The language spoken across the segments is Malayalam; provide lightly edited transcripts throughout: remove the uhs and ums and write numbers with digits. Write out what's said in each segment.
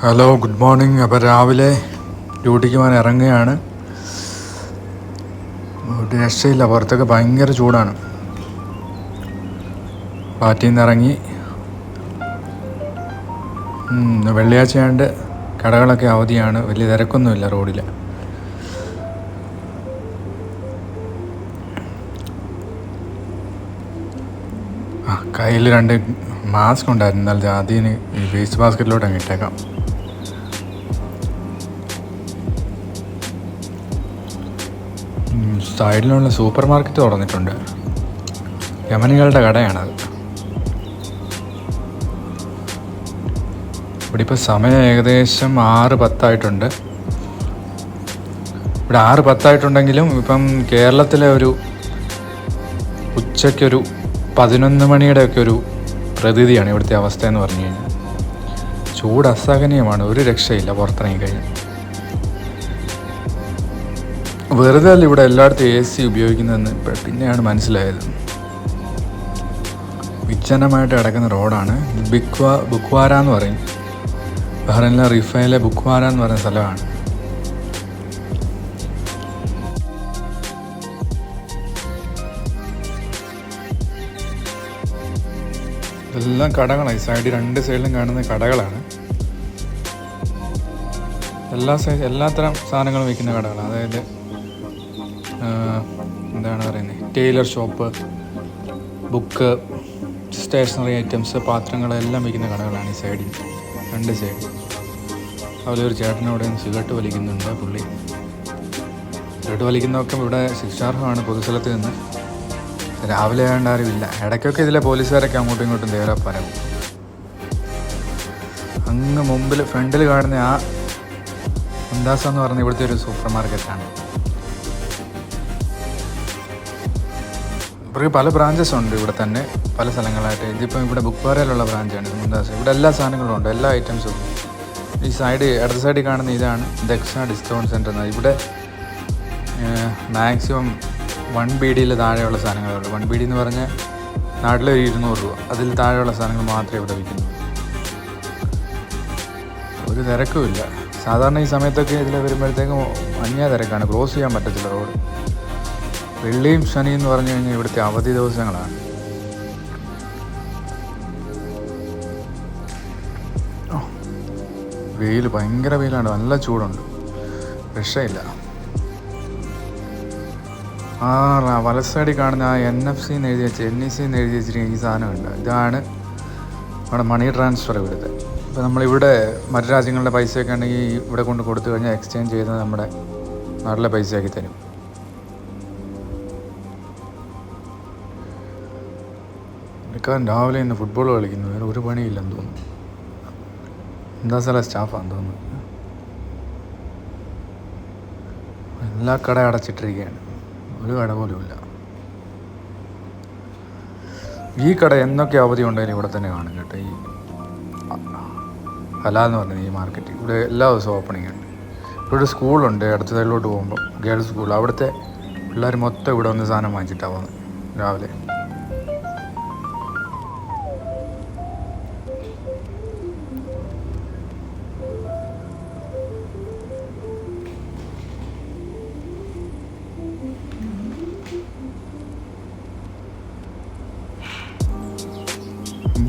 Hello, good morning. അപ്പോൾ രാവിലെ ഡ്യൂട്ടിക്ക് പോകാൻ ഇറങ്ങുകയാണ്. ഒരു രക്ഷയില്ല, പുറത്തൊക്കെ ഭയങ്കര ചൂടാണ്. പാറ്റിൽ നിന്ന് ഇറങ്ങി. വെള്ളിയാഴ്ചയാണ്ട് കടകളൊക്കെ അവധിയാണ്, വലിയ തിരക്കൊന്നുമില്ല റോഡിൽ. കയ്യിൽ 2 മാസ്ക് ഉണ്ടായിരുന്നു, എന്നാൽ അതിന് ഈ വേസ്റ്റ് ബാസ്ക്കറ്റിലോട്ട് അങ്ങ് ഇട്ടേക്കാം. സൈഡിലുള്ള സൂപ്പർ മാർക്കറ്റ് തുറന്നിട്ടുണ്ട്. യമനികളുടെ കടയാണത്. ഇവിടെ ഇപ്പോൾ സമയം ഏകദേശം 6:10 ഇവിടെ 6:10 ഇപ്പം കേരളത്തിലെ ഒരു ഉച്ചയ്ക്കൊരു 11 മണിയുടെയൊക്കെ ഒരു പ്രതീതിയാണ് ഇവിടുത്തെ അവസ്ഥ എന്ന് പറഞ്ഞു കഴിഞ്ഞാൽ. ചൂട് അസഹനീയമാണ്, ഒരു രക്ഷയില്ല പുറത്തിറങ്ങി കഴിഞ്ഞാൽ. വെറുതെ അല്ല ഇവിടെ എല്ലായിടത്തും AC ഉപയോഗിക്കുന്നതെന്ന് പിന്നെയാണ് മനസ്സിലായത്. വിജനമായിട്ട് കിടക്കുന്ന റോഡാണ്. ബുക്വാര എന്ന് പറയും. ബഹ്റൈനിലെ റിഫയിലെ ബുക്വാര എന്ന് പറയുന്ന സ്ഥലമാണ്. ഇതെല്ലാം കടകളാണ്. ഈ സൈഡിൽ 2 സൈഡിലും കാണുന്ന കടകളാണ്. എല്ലാത്തരം സാധനങ്ങളും വിൽക്കുന്ന കടകളാണ്. അതായത് എന്താണ് പറയുന്നത്, tailor shop, book, stationery items, പാത്രങ്ങളെല്ലാം വിൽക്കുന്ന കടകളാണ് ഈ സൈഡിൽ, 2 സൈഡിൽ. അതിലൊരു ചേട്ടനോടെ സിഗരറ്റ് വലിക്കുന്നുണ്ട്. പുള്ളി സിഗരറ്റ് വലിക്കുന്നതൊക്കെ ഇവിടെ ശിക്ഷാർഹമാണ് പൊതുസ്ഥലത്ത് നിന്ന്. രാവിലെ ആയതുകൊണ്ട് ആരുമില്ല. ഇടയ്ക്കൊക്കെ ഇതിലെ പോലീസുകാരൊക്കെ അങ്ങോട്ടും ഇങ്ങോട്ടും ദേവര പരവും. അങ്ങ് മുമ്പിൽ ഫ്രണ്ടിൽ കാണുന്ന ആ മുന്താസ എന്ന് പറഞ്ഞ ഇവിടുത്തെ ഒരു സൂപ്പർ മാർക്കറ്റാണ്. ഇവർക്ക് പല ബ്രാഞ്ചസ് ഉണ്ട് ഇവിടെ തന്നെ, പല സ്ഥലങ്ങളായിട്ട്. ഇതിപ്പം ഇവിടെ ബുക്ക്വാരയിലുള്ള ബ്രാഞ്ചാണ് മുന്താസ്. ഇവിടെ എല്ലാ സാധനങ്ങളും ഉണ്ട്, എല്ലാ ഐറ്റംസും. ഈ ഇടത് സൈഡിൽ കാണുന്ന ഇതാണ് ദക്ഷ ഡിസ്കൗണ്ട് സെൻറ്റർ എന്നത്. ഇവിടെ മാക്സിമം 1 BD താഴെയുള്ള സാധനങ്ങളുള്ളൂ. 1 BD എന്ന് പറഞ്ഞാൽ നാട്ടിൽ 200 രൂപ, അതിൽ താഴെയുള്ള സാധനങ്ങൾ മാത്രമേ ഇവിടെ വിൽക്കുന്നു. ഒരു തിരക്കുമില്ല. സാധാരണ ഈ സമയത്തൊക്കെ ഇതിൽ വരുമ്പോഴത്തേക്കും അന്യ തിരക്കാണ്, ക്രോസ് ചെയ്യാൻ പറ്റത്തില്ല റോഡ്. വെള്ളിയും ശനി എന്ന് പറഞ്ഞു കഴിഞ്ഞാൽ ഇവിടുത്തെ അവധി ദിവസങ്ങളാണ്. വെയിൽ, ഭയങ്കര വെയിലാണ്, നല്ല ചൂടുണ്ട്, രക്ഷയില്ല. വല സൈഡിൽ കാണുന്ന ആ NFC എന്ന് എഴുതി വെച്ച് NEC എന്ന് എഴുതി വെച്ചിരിക്കുന്ന ഈ സാധനമുണ്ട്. ഇതാണ് നമ്മുടെ മണി ട്രാൻസ്ഫർ ഇവിടുത്തെ. ഇപ്പോൾ നമ്മളിവിടെ മറ്റു രാജ്യങ്ങളുടെ പൈസയൊക്കെ ഉണ്ടെങ്കിൽ ഇവിടെ കൊണ്ട് കൊടുത്തു കഴിഞ്ഞാൽ എക്സ്ചേഞ്ച് ചെയ്ത് നമ്മുടെ നാട്ടിലെ പൈസയാക്കി തരും. രാവിലെ ഇന്ന് ഫുട്ബോൾ കളിക്കുന്നു, വേറെ ഒരു പണിയില്ലെന്ന് തോന്നുന്നു. എന്താ സ്ഥലം സ്റ്റാഫാന്ന് തോന്നുന്നു. എല്ലാ കട അടച്ചിട്ടിരിക്കുകയാണ്, ഒരു കട പോലുമില്ല. ഈ കട എന്നൊക്കെ അവധി ഉണ്ടെങ്കിലും ഇവിടെ തന്നെ കാണും കേട്ടോ. ഈ ഹലാൽ എന്ന് പറഞ്ഞത് ഈ മാർക്കറ്റ് ഇവിടെ എല്ലാ ദിവസവും ഓപ്പണിംഗ് ഉണ്ട്. ഇവിടെ ഒരു സ്കൂളുണ്ട് അടുത്ത സൈഡിലോട്ട് പോകുമ്പോൾ, ഗേൾസ് സ്കൂൾ. അവിടുത്തെ പിള്ളേർ മൊത്തം ഇവിടെ വന്ന് സാധനം വാങ്ങിച്ചിട്ടാണ് പോകുന്നത് രാവിലെ.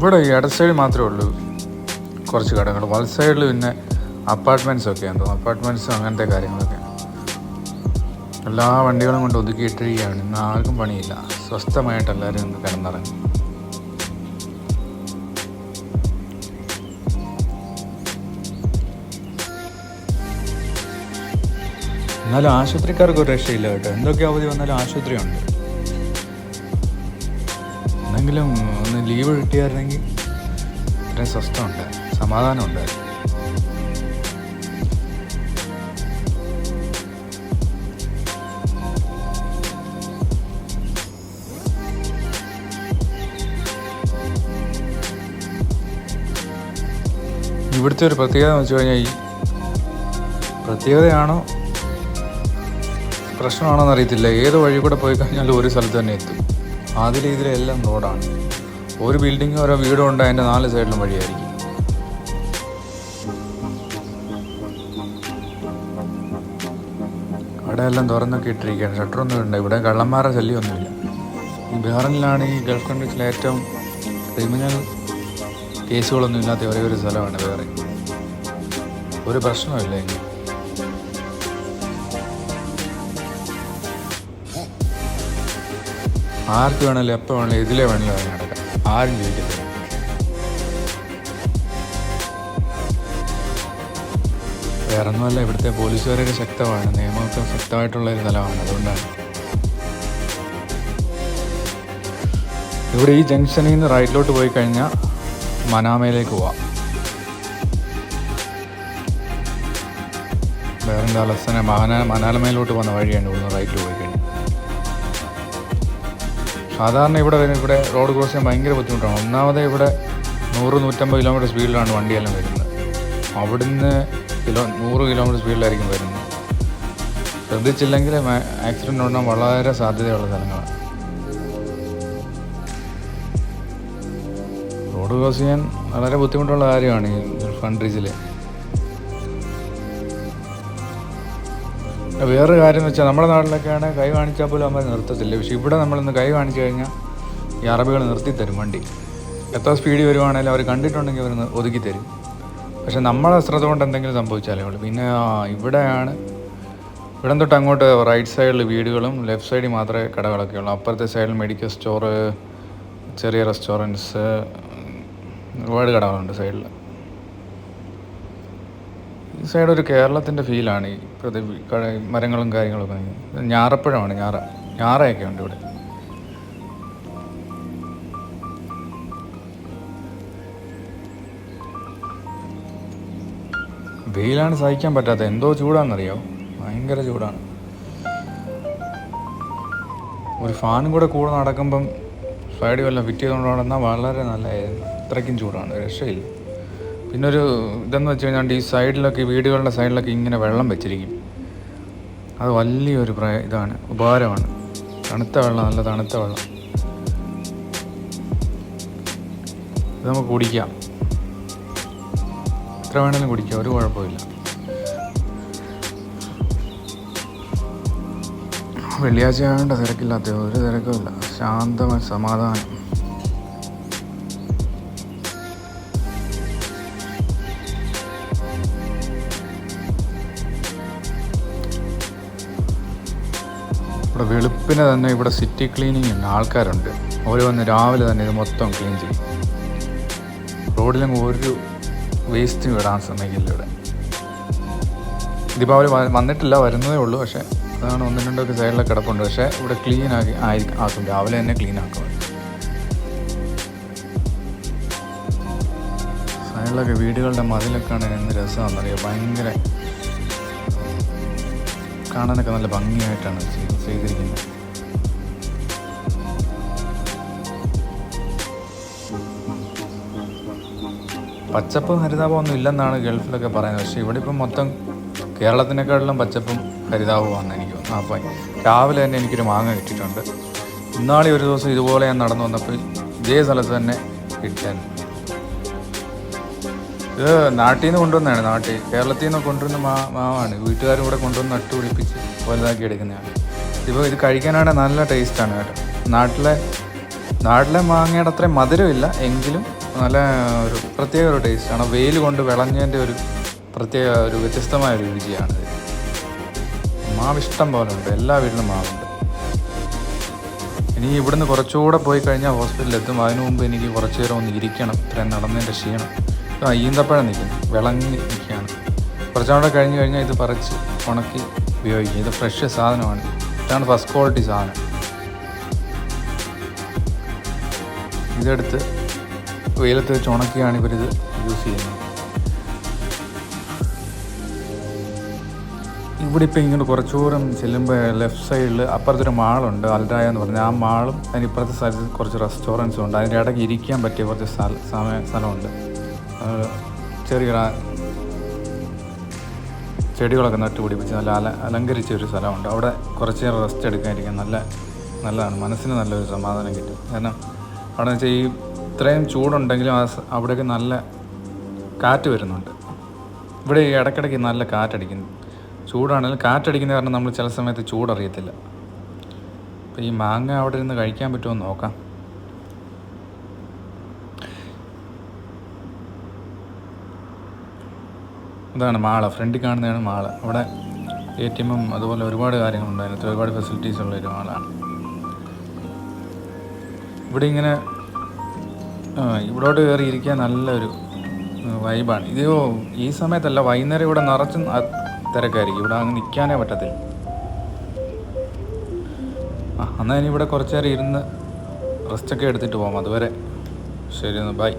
ഇവിടെ ഈ ഇടത് സൈഡ് മാത്രമേ ഉള്ളൂ കുറച്ച് കടകൾ. വല സൈഡിൽ പിന്നെ അപ്പാർട്ട്മെൻറ്റ്സൊക്കെയാണ് തോന്നുന്നു. അപ്പാർട്ട്മെൻറ്റ്സും അങ്ങനത്തെ കാര്യങ്ങളൊക്കെ. എല്ലാ വണ്ടികളും കൊണ്ട് ഒതുക്കിയിട്ടിരിക്കുകയാണ്. ഇന്ന് ആർക്കും പണിയില്ല, സ്വസ്ഥമായിട്ട് എല്ലാവരും ഇന്ന് കിടന്നിറങ്ങി. എന്നാലും ആശുപത്രിക്കാർക്ക് ഒരു രക്ഷയില്ല കേട്ടോ. എന്തൊക്കെ അവധി വന്നാലും ആശുപത്രി ഉണ്ട്. എന്തെങ്കിലും ഒന്ന് ലീവ് കിട്ടിയായിരുന്നെങ്കിൽ ഇത്രയും സ്വസ്ഥമുണ്ട്, സമാധാനമുണ്ട്. ഇവിടുത്തെ ഒരു പ്രത്യേകത എന്ന് വെച്ച് കഴിഞ്ഞാൽ, ഈ പ്രത്യേകതയാണോ പ്രശ്നമാണോ എന്നറിയത്തില്ല, ഏത് വഴി കൂടെ പോയി കഴിഞ്ഞാലും ഒരു സ്ഥലത്ത് തന്നെ എത്തും. ആദ്യ രീതിയിലെല്ലാം റോഡാണ്. ഒരു ബിൽഡിങ്ങും ഓരോ വീടും ഉണ്ട്, അതിൻ്റെ 4 സൈഡിലും വഴിയായിരിക്കും. അവിടെ എല്ലാം തുറന്നൊക്കെ ഇട്ടിരിക്കുകയാണ്, ഷട്ടറൊന്നും ഉണ്ട്. ഇവിടെ കള്ളന്മാരുടെ ശല്യമൊന്നുമില്ല. ഈ ബഹ്റിനിലാണ് ഈ ഗൾഫ് കൺട്രീസിലെ ഏറ്റവും ക്രിമിനൽ കേസുകളൊന്നും ഇല്ലാത്ത ഒരേ ഒരു സ്ഥലമാണ് ബഹ്റിൻ. ഒരു പ്രശ്നമില്ല ഇനി. ആർക്ക് വേണമെങ്കിലും എപ്പോൾ വേണമെങ്കിലും ഇതിലേ വേണമെങ്കിലും ഇറങ്ങി നടക്കാം, ആരും ചോദിക്കത്തില്ല. വേറൊന്നുമല്ല, ഇവിടുത്തെ പോലീസുകാരൊക്കെ ശക്തമാണ്, നിയമമൊക്കെ ശക്തമായിട്ടുള്ളൊരു സ്ഥലമാണ്. അതുകൊണ്ടാണ് ഇവിടെ ഈ ജംഗ്ഷനിൽ നിന്ന് റൈറ്റിലോട്ട് പോയി കഴിഞ്ഞാൽ മനാമയിലേക്ക് പോവാം. ബഹ്റിൻ തലസ്ഥാന മനാലമയിലോട്ട് പോകുന്ന വഴിയാണ് ഇവിടുന്ന് റൈറ്റിൽ പോയി കഴിഞ്ഞാൽ. സാധാരണ ഇവിടെ റോഡ് ക്രോസ് ചെയ്യാൻ ഭയങ്കര ബുദ്ധിമുട്ടാണ്. ഒന്നാമത് ഇവിടെ 100-150 കിലോമീറ്റർ സ്പീഡിലാണ് വണ്ടിയെല്ലാം വരുന്നത്. അവിടുന്ന് 100 കിലോമീറ്റർ സ്പീഡിലായിരിക്കും വരുന്നത്. ശ്രദ്ധിച്ചില്ലെങ്കിൽ ആക്സിഡൻറ്റ് ഉണ്ടാകാൻ വളരെ സാധ്യതയുള്ള സ്ഥലങ്ങളാണ്. റോഡ് ക്രോസ് ചെയ്യാൻ വളരെ ബുദ്ധിമുട്ടുള്ള കാര്യമാണ് ഈ ഗൾഫ് കൺട്രീസിൽ. വേറൊരു കാര്യം എന്ന് വെച്ചാൽ നമ്മുടെ നാട്ടിലൊക്കെയാണ് കൈ കാണിച്ചാൽ പോലും അമ്മ നിർത്തത്തില്ല. പക്ഷേ ഇവിടെ നമ്മളിന്ന് കൈ കാണിച്ചു കഴിഞ്ഞാൽ ഈ അറബികൾ നിർത്തിത്തരും വണ്ടി. എത്ര സ്പീഡിൽ വരുവാണെങ്കിലും അവർ കണ്ടിട്ടുണ്ടെങ്കിൽ അവർ ഒതുക്കി തരും. പക്ഷെ നമ്മളെ ശ്രദ്ധ കൊണ്ട് എന്തെങ്കിലും സംഭവിച്ചാലേ ഉള്ളൂ. പിന്നെ ഇവിടെ തൊട്ട് അങ്ങോട്ട് റൈറ്റ് സൈഡിൽ വീടുകളും ലെഫ്റ്റ് സൈഡിൽ മാത്രമേ കടകളൊക്കെ ഉള്ളൂ. അപ്പുറത്തെ സൈഡിൽ മെഡിക്കൽ സ്റ്റോറ്, ചെറിയ റെസ്റ്റോറൻറ്റ്സ്, ഒരുപാട് കടകളുണ്ട് സൈഡിൽ. ഈ സൈഡ് ഒരു കേരളത്തിൻ്റെ ഫീലാണ്. ഈ മരങ്ങളും കാര്യങ്ങളൊക്കെ. ഞാറപ്പഴമാണ്, ഞാറയൊക്കെ ഉണ്ട് ഇവിടെ. വെയിലാണ് സഹിക്കാൻ പറ്റാത്തത്. എന്തോ ചൂടാണെന്നറിയോ, ഭയങ്കര ചൂടാണ്. ഒരു ഫാനും കൂടെ നടക്കുമ്പം സൈഡ് വല്ലതും ഫിറ്റ് ചെയ്തുകൊണ്ട് നടന്നാൽ വളരെ നല്ലതായിരുന്നു. ഇത്രയ്ക്കും ചൂടാണ്, രക്ഷയില്ല. പിന്നെ ഒരു ഇതെന്ന് വെച്ച് കഴിഞ്ഞാൽ ഈ സൈഡിലൊക്കെ, വീടുകളുടെ സൈഡിലൊക്കെ ഇങ്ങനെ വെള്ളം വെച്ചിരിക്കും. അത് വലിയൊരു ഇതാണ്, ഉപകാരമാണ്. തണുത്ത വെള്ളം, നല്ല തണുത്ത വെള്ളം. ഇത് നമുക്ക് കുടിക്കാം, എത്ര വേണമെങ്കിലും കുടിക്കാം, ഒരു കുഴപ്പമില്ല. വെള്ളിയാഴ്ച ആയതുകൊണ്ട് തിരക്കില്ലാത്ത ഒരു തിരക്കുമില്ല, ശാന്തമായ സമാധാനം. ഇവിടെ വെളുപ്പിനെ തന്നെ ഇവിടെ സിറ്റി ക്ലീനിങ് ഉണ്ട്, ആൾക്കാരുണ്ട്. അവർ വന്ന് രാവിലെ തന്നെ ഇത് മൊത്തം ക്ലീൻ ചെയ്യും. റോഡിലും ഒരു വേസ്റ്റ് വിടാൻ സമ്മതിക്കില്ല ഇവിടെ. ഇതിപ്പോൾ അവർ വന്നിട്ടില്ല, വരുന്നതേ ഉള്ളൂ. പക്ഷേ അതാണ്, 1-2 സൈഡിലൊക്കെ കിടപ്പുണ്ട്. പക്ഷേ ഇവിടെ ക്ലീൻ ആക്കും, രാവിലെ തന്നെ ക്ലീൻ ആക്കും. സൈഡിലൊക്കെ വീടുകളുടെ മതിലൊക്കെ ആണ് എന്ത് രസമാണെന്നറിയാം. ഭയങ്കര കാണാനൊക്കെ നല്ല ഭംഗിയായിട്ടാണ് ചെയ്തിരിക്കുന്നത്. പച്ചപ്പും ഹരിതാപവും ഒന്നും ഇല്ലെന്നാണ് ഗൾഫിലൊക്കെ പറയുന്നത്. പക്ഷേ ഇവിടെ ഇപ്പം മൊത്തം കേരളത്തിനേക്കാളിലും പച്ചപ്പും ഹരിതാപവുമാണ് എനിക്ക് തോന്നുന്നത്. അപ്പം രാവിലെ തന്നെ എനിക്കൊരു മാങ്ങ കിട്ടിയിട്ടുണ്ട്. ഇന്നാളെ ഒരു ദിവസം ഇതുപോലെ ഞാൻ നടന്നു വന്നപ്പോൾ ഇതേ സ്ഥലത്ത് തന്നെ കിട്ടിയായിരുന്നു. ഇത് നാട്ടിൽ നിന്ന് കൊണ്ടുവന്നതാണ്. കേരളത്തിൽ നിന്ന് കൊണ്ടുവരുന്ന മാവാണ്. വീട്ടുകാരും കൂടെ കൊണ്ടുവന്ന് നട്ടുപിടിപ്പിച്ച് വലുതാക്കി എടുക്കുന്നതാണ്. ഇപ്പോൾ ഇത് കഴിക്കാനാണ് നല്ല ടേസ്റ്റാണ് കേട്ടോ. നാട്ടിലെ മാങ്ങയുടെ അത്രയും മധുരമില്ല, എങ്കിലും നല്ല ഒരു പ്രത്യേക ഒരു ടേസ്റ്റാണ്. വെയിൽ കൊണ്ട് വിളഞ്ഞതിൻ്റെ ഒരു പ്രത്യേക ഒരു വ്യത്യസ്തമായ ഒരു രുചിയാണിത്. മാവ് ഇഷ്ടം പോലെ ഉണ്ട്, എല്ലാ വീട്ടിലും മാവുണ്ട്. ഇനി ഇവിടുന്ന് കുറച്ചുകൂടെ പോയി കഴിഞ്ഞാൽ ഹോസ്പിറ്റലിലെത്തും. അതിനു മുമ്പ് എനിക്ക് കുറച്ച് നേരം ഒന്ന് ഇരിക്കണം, ഇത്രയും നടന്നതിൻ്റെ ക്ഷീണം. ഈന്തപ്പഴം നിൽക്കുന്നു, വിളങ്ങി നിൽക്കുകയാണ്. കുറച്ചുകൂടെ കഴിഞ്ഞ് കഴിഞ്ഞാൽ ഇത് പറിച്ച് ഉണക്കി ഉപയോഗിക്കും. ഇത് ഫ്രഷ് സാധനമാണ്, ഇതാണ് ഫസ്റ്റ് ക്വാളിറ്റി സാധനം. ഇതെടുത്ത് വെയിലത്ത് വെച്ച് ഉണക്കിയാണ് ഇവരിത് യൂസ് ചെയ്യുന്നത്. ഇവിടെ ഇപ്പോൾ ഇങ്ങനെ കുറച്ചുകൂടെ ചെല്ലുമ്പോൾ ലെഫ്റ്റ് സൈഡിൽ അപ്പുറത്തൊരു മാളുണ്ട്, അൽറായ എന്ന് പറഞ്ഞാൽ. ആ മാളും അതിനിപ്പുറത്തെ സ്ഥലത്ത് കുറച്ച് റെസ്റ്റോറൻറ്റ്സും ഉണ്ട്. അതിൻ്റെ ഇടയ്ക്ക് ഇരിക്കാൻ പറ്റിയ കുറച്ച് സ്ഥലമുണ്ട്. ചെറിയ ചെടികളൊക്കെ നട്ടുപിടിപ്പിച്ച് നല്ല അലങ്കരിച്ച ഒരു സ്ഥലമുണ്ട്. അവിടെ കുറച്ച് നേരം റെസ്റ്റ് എടുക്കാതിരിക്കാൻ നല്ലതാണ്. മനസ്സിന് നല്ലൊരു സമാധാനം കിട്ടും. കാരണം അവിടെ വെച്ചാൽ ഈ ഇത്രയും ചൂടുണ്ടെങ്കിലും അവിടെയൊക്കെ നല്ല കാറ്റ് വരുന്നുണ്ട്. ഇവിടെ ഈ ഇടയ്ക്കിടയ്ക്ക് നല്ല കാറ്റടിക്കുന്നു. ചൂടാണെങ്കിലും കാറ്റടിക്കുന്ന കാരണം നമ്മൾ ചില സമയത്ത് ചൂടറിയത്തില്ല. അപ്പോൾ ഈ മാങ്ങ അവിടെ ഇരുന്ന് കഴിക്കാൻ പറ്റുമോ എന്ന് നോക്കാം. ഇതാണ് മാള, ഫ്രണ്ടിൽ കാണുന്നതാണ് മാള. അവിടെ ATM അതുപോലെ ഒരുപാട് കാര്യങ്ങളുണ്ട്. അതിനകത്ത് ഒരുപാട് ഫെസിലിറ്റീസ് ഉള്ളൊരു മാളാണ്. ഇവിടെ ഇങ്ങനെ ഇവിടോട്ട് കയറി ഇരിക്കാൻ നല്ലൊരു വൈബാണ്. ഇത് ഈ സമയത്തല്ല, വൈകുന്നേരം ഇവിടെ നിറച്ചും തിരക്കായിരിക്കും. ഇവിടെ അങ്ങ് നിൽക്കാനേ പറ്റത്തില്ല. എന്നാൽ ഇനി ഇവിടെ കുറച്ച് നേരം ഇരുന്ന് റെസ്റ്റൊക്കെ എടുത്തിട്ട് പോകാം. അതുവരെ ശരി, ബൈ.